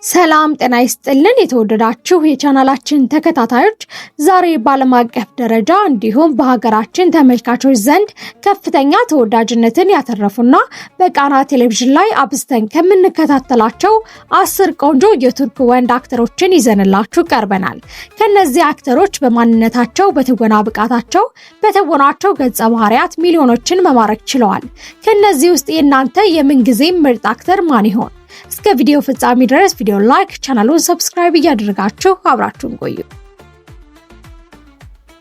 ሰላም ጤና ይስጥልን የተወደዳችሁ የቻናላችን ተከታታዮች ዛሬ በዓለም አቀፍ ደረጃ እንዲሁም በሀገራችን ተመልካቾች ዘንድ ከፍተኛ ተወዳጅነትን ያተረፉና በቃና ቴሌቪዥን ላይ አብዝተን ከምንከታተላቸው 10 ቆንጆ የቱርክ ወንድ አክተሮችን ይዘንላችሁ ቀርበናል። ከነዚህ አክተሮች በማንነታቸው፣ በትወና ብቃታቸው፣ በተወናቸው ገጸ ባህሪያት ሚሊዮኖችን መማረክ ችለዋል። ከነዚህ ውስጥ የእናንተ የምንጊዜም ምርጥ አክተር ማን ይሆን? እስከ ቪዲዮ ፍጻሜ ድረስ ቪዲዮ ላይክ፣ ቻናሉን ሰብስክራይብ እያደረጋችሁ አብራችሁን ቆዩ።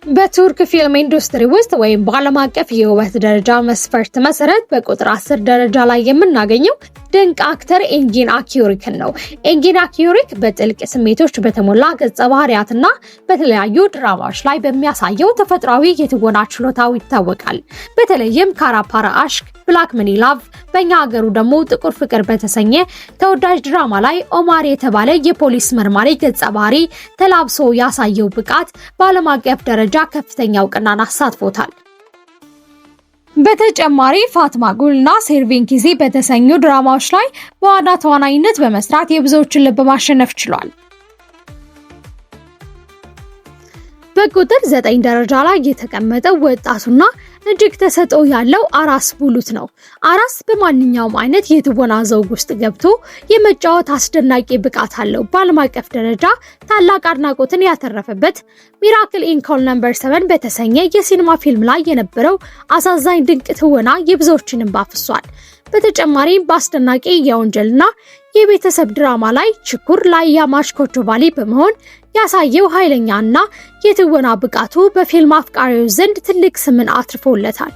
በቱርክ ፊልም ኢንዱስትሪ ውስጥ ወይም በዓለም አቀፍ የውበት ደረጃ መስፈርት መሰረት በቁጥር 10 ደረጃ ላይ የምናገኘው ድንቅ አክተር ኤንጊን አኪዮሪክን ነው። ኤንጊን አኪዮሪክ በጥልቅ ስሜቶች በተሞላ ገጸ ባህሪያትና በተለያዩ ድራማዎች ላይ በሚያሳየው ተፈጥሯዊ የትወና ችሎታው ይታወቃል። በተለይም ካራፓራ አሽክ፣ ብላክ መኒ ላቭ፣ በእኛ ሀገሩ ደግሞ ጥቁር ፍቅር በተሰኘ ተወዳጅ ድራማ ላይ ኦማር የተባለ የፖሊስ መርማሪ ገጸ ባህሪ ተላብሶ ያሳየው ብቃት በዓለም አቀፍ ደረጃ ከፍተኛ እውቅናን አሳትፎታል። በተጨማሪ ፋትማ ጉልና ሴርቪንኪዚ በተሰኙ ድራማዎች ላይ በዋና ተዋናይነት በመስራት የብዙዎችን ልብ ማሸነፍ ችሏል። በቁጥር 9 ደረጃ ላይ የተቀመጠው ወጣቱና እጅግ ተሰጥኦ ያለው አራስ ቡሉት ነው። አራስ በማንኛውም አይነት የትወና ዘውግ ውስጥ ገብቶ የመጫወት አስደናቂ ብቃት አለው። በዓለም አቀፍ ደረጃ ታላቅ አድናቆትን ያተረፈበት ሚራክል ኢን ኮል ነምበር 7 በተሰኘ የሲኒማ ፊልም ላይ የነበረው አሳዛኝ ድንቅ ትወና የብዙዎችን እንባ አፍሷል። በተጨማሪም በአስደናቂ የወንጀልና የቤተሰብ ድራማ ላይ ችኩር ላይ ያማች ኮቾባሊ በመሆን ያሳየው ኃይለኛና የትወና ብቃቱ በፊልም አፍቃሪዎች ዘንድ ትልቅ ስምን አትርፎለታል።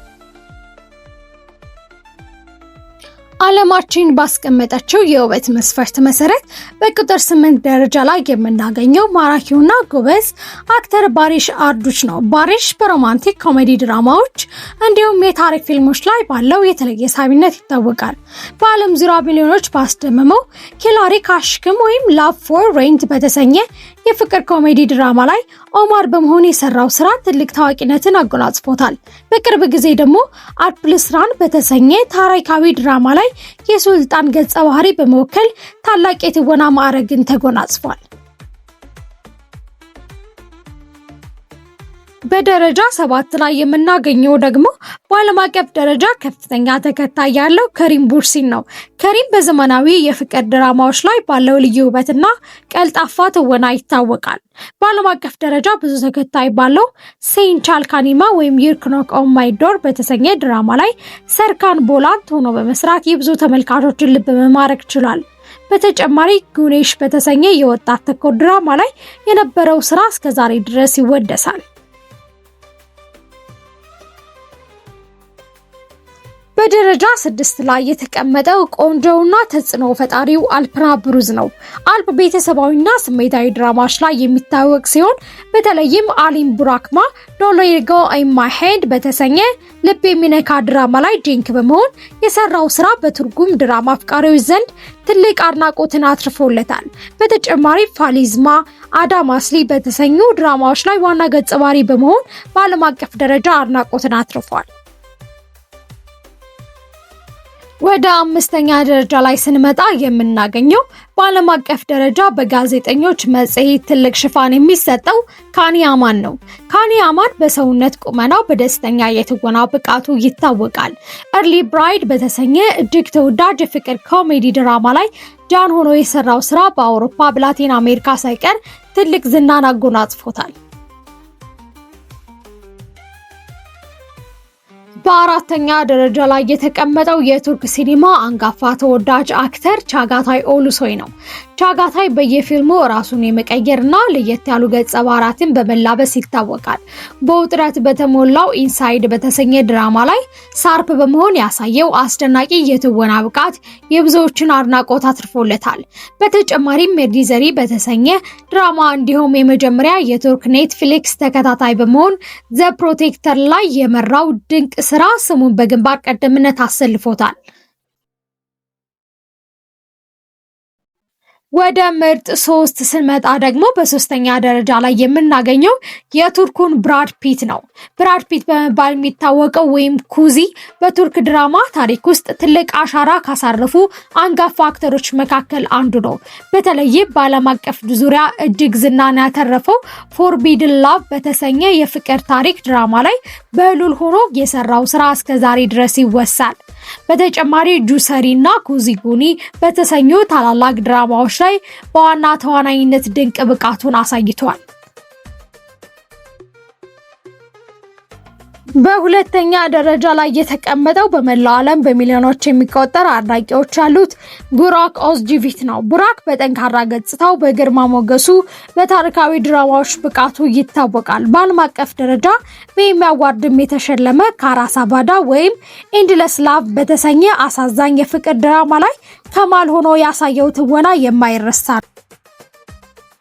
ዓለማችን ባስቀመጠችው የውበት መስፈርት መሰረት በቁጥር 8 ደረጃ ላይ የምናገኘው ማራኪውና ጎበዝ አክተር ባሪሽ አርዱች ነው። ባሪሽ በሮማንቲክ ኮሜዲ ድራማዎች እንዲሁም የታሪክ ፊልሞች ላይ ባለው የተለየ ሳቢነት ይታወቃል። በዓለም ዙሪያ ሚሊዮኖች ባስደመመው ኪላሪክ አሽክም ወይም ላቭ ፎር ሬንት በተሰኘ የፍቅር ኮሜዲ ድራማ ላይ ኦማር በመሆን የሰራው ስራ ትልቅ ታዋቂነትን አጎናጽፎታል። በቅርብ ጊዜ ደግሞ አልፕልስራን በተሰኘ ታሪካዊ ድራማ ላይ የሱልጣን ገጸ ባህሪ በመወከል ታላቅ የትወና ማዕረግን ተጎናጽፏል። በደረጃ 7 ላይ የምናገኘው ደግሞ በዓለም አቀፍ ደረጃ ከፍተኛ ተከታይ ያለው ከሪም ቡርሲን ነው። ከሪም በዘመናዊ የፍቅር ድራማዎች ላይ ባለው ልዩ ውበትና ቀልጣፋ ትወና ይታወቃል። በዓለም አቀፍ ደረጃ ብዙ ተከታይ ባለው ሴንቻል ካኒማ ወይም ይርክኖክ ኦን ማይ ዶር በተሰኘ ድራማ ላይ ሰርካን ቦላንት ሆኖ በመስራት የብዙ ተመልካቾችን ልብ መማረክ ችሏል። በተጨማሪ ጉኔሽ በተሰኘ የወጣት ተኮር ድራማ ላይ የነበረው ስራ እስከዛሬ ድረስ ይወደሳል። በደረጃ 6 ላይ የተቀመጠው ቆንጆውና ተጽዕኖ ፈጣሪው አልፕና ብሩዝ ነው። አልፕ ቤተሰባዊና ስሜታዊ ድራማዎች ላይ የሚታወቅ ሲሆን በተለይም አሊም ቡራክማ ዶሎይጎ ኢን ማይ ሄድ በተሰኘ ልብ የሚነካ ድራማ ላይ ጂንክ በመሆን የሰራው ስራ በትርጉም ድራማ አፍቃሪዎች ዘንድ ትልቅ አድናቆትን አትርፎለታል። በተጨማሪ ፋሊዝማ፣ አዳማስሊ በተሰኙ ድራማዎች ላይ ዋና ገጸ ባህሪ በመሆን በዓለም አቀፍ ደረጃ አድናቆትን አትርፏል። ወደ 5ኛ ደረጃ ላይ ስንመጣ የምናገኘው በዓለም አቀፍ ደረጃ በጋዜጠኞች መጽሔት ትልቅ ሽፋን የሚሰጠው ካኒ አማን ነው። ካኒ አማን በሰውነት ቁመናው በደስተኛ የትወና ብቃቱ ይታወቃል። እርሊ ብራይድ በተሰኘ እጅግ ተወዳጅ የፍቅር ኮሜዲ ድራማ ላይ ጃን ሆኖ የሰራው ስራ በአውሮፓ በላቲን አሜሪካ ሳይቀር ትልቅ ዝናን አጎናጽፎታል። በአራተኛ ደረጃ ላይ የተቀመጠው የቱርክ ሲኒማ አንጋፋ ተወዳጅ አክተር ቻጋታይ ኦሉሶይ ነው። ቻጋታይ በየፊልሙ ራሱን የመቀየርና ለየት ያሉ ገጸ ባህሪያትን በመላበስ ይታወቃል። በውጥረት በተሞላው ኢንሳይድ በተሰኘ ድራማ ላይ ሳርፕ በመሆን ያሳየው አስደናቂ የትወና ብቃት የብዙዎችን አድናቆት አትርፎለታል። በተጨማሪም ሜርዲዘሪ በተሰኘ ድራማ እንዲሁም የመጀመሪያ የቱርክ ኔትፍሊክስ ተከታታይ በመሆን ዘ ፕሮቴክተር ላይ የመራው ድንቅ ስራ ስሙን በግንባር ቀደምትነት አሰልፎታል። ወደ ምርጥ 3 ስንመጣ ደግሞ በሶስተኛ ደረጃ ላይ የምናገኘው የቱርኩን ብራድ ፒት ነው። ብራድ ፒት በመባል የሚታወቀው ወይም ኩዚ በቱርክ ድራማ ታሪክ ውስጥ ትልቅ አሻራ ካሳረፉ አንጋፋ አክተሮች መካከል አንዱ ነው። በተለይም በዓለም አቀፍ ዙሪያ እጅግ ዝናን ያተረፈው ፎርቢድን ላቭ በተሰኘ የፍቅር ታሪክ ድራማ ላይ በህሉል ሆኖ የሰራው ስራ እስከዛሬ ድረስ ይወሳል። በተጨማሪ ጁሰሪ እና ኩዚጉኒ በተሰኙ ታላላቅ ድራማዎች ላይ በዋና ተዋናይነት ድንቅ ብቃቱን አሳይቷል። በሁለተኛ ደረጃ ላይ የተቀመጠው በመላው ዓለም በሚሊዮኖች የሚቆጠር አድናቂዎች ያሉት ቡራክ ኦዝጂቪት ነው። ቡራክ በጠንካራ ገጽታው፣ በግርማ ሞገሱ፣ በታሪካዊ ድራማዎች ብቃቱ ይታወቃል። በዓለም አቀፍ ደረጃ በኤሚ አዋርድም የተሸለመ ካራሳባዳ ወይም ኤንድለስ ላቭ በተሰኘ አሳዛኝ የፍቅር ድራማ ላይ ከማል ሆኖ ያሳየው ትወና የማይረሳ ነው።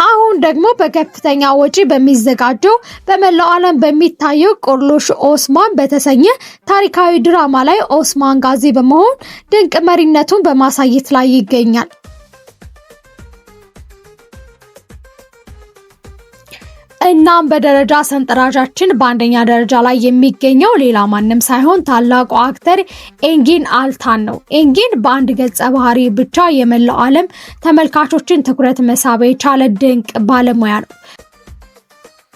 አሁን ደግሞ በከፍተኛ ወጪ በሚዘጋጀው በመላው ዓለም በሚታየው ቁርሉሽ ኦስማን በተሰኘ ታሪካዊ ድራማ ላይ ኦስማን ጋዚ በመሆን ድንቅ መሪነቱን በማሳየት ላይ ይገኛል። እናም በደረጃ ሰንጠረዣችን በአንደኛ ደረጃ ላይ የሚገኘው ሌላ ማንም ሳይሆን ታላቁ አክተር ኤንጊን አልታን ነው። ኤንጊን በአንድ ገጸ ባህሪ ብቻ የመላው ዓለም ተመልካቾችን ትኩረት መሳብ የቻለ ድንቅ ባለሙያ ነው።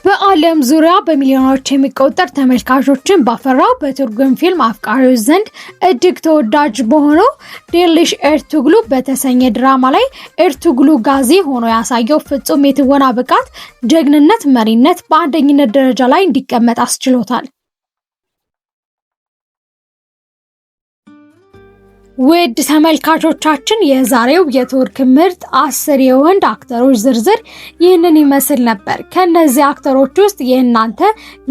በዓለም ዙሪያ በሚሊዮኖች የሚቆጠር ተመልካቾችን ባፈራው በቱርክ ፊልም አፍቃሪዎች ዘንድ እጅግ ተወዳጅ በሆነው ዴሊሽ ኤርቱግሉ በተሰኘ ድራማ ላይ ኤርቱግሉ ጋዚ ሆኖ ያሳየው ፍጹም የትወና ብቃት፣ ጀግንነት፣ መሪነት በአንደኝነት ደረጃ ላይ እንዲቀመጥ አስችሎታል። ውድ ተመልካቾቻችን የዛሬው የቱርክ ምርጥ 10 የወንድ አክተሮች ዝርዝር ይህንን ይመስል ነበር። ከነዚህ አክተሮች ውስጥ የእናንተ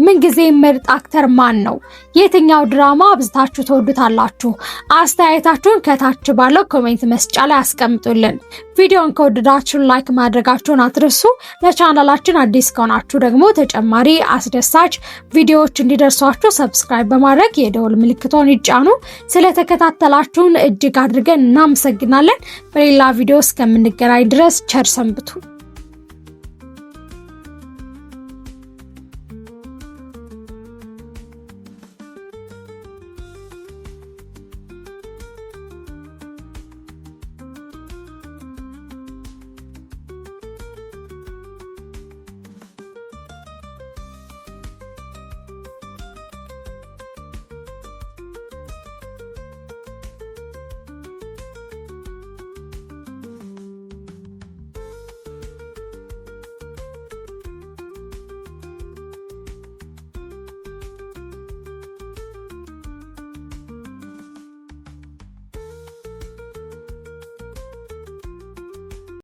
ምንጊዜ ምርጥ አክተር ማን ነው? የትኛው ድራማ አብዝታችሁ ተወዱታላችሁ? አስተያየታችሁን ከታች ባለው ኮሜንት መስጫ ላይ አስቀምጡልን። ቪዲዮን ከወደዳችሁ ላይክ ማድረጋችሁን አትርሱ። ለቻናላችን አዲስ ከሆናችሁ ደግሞ ተጨማሪ አስደሳች ቪዲዮዎች እንዲደርሷችሁ ሰብስክራይብ በማድረግ የደወል ምልክቱን ይጫኑ። ስለተከታተላችሁን እጅግ አድርገን እናመሰግናለን። በሌላ ቪዲዮ እስከምንገናኝ ድረስ ቸር ሰንብቱ።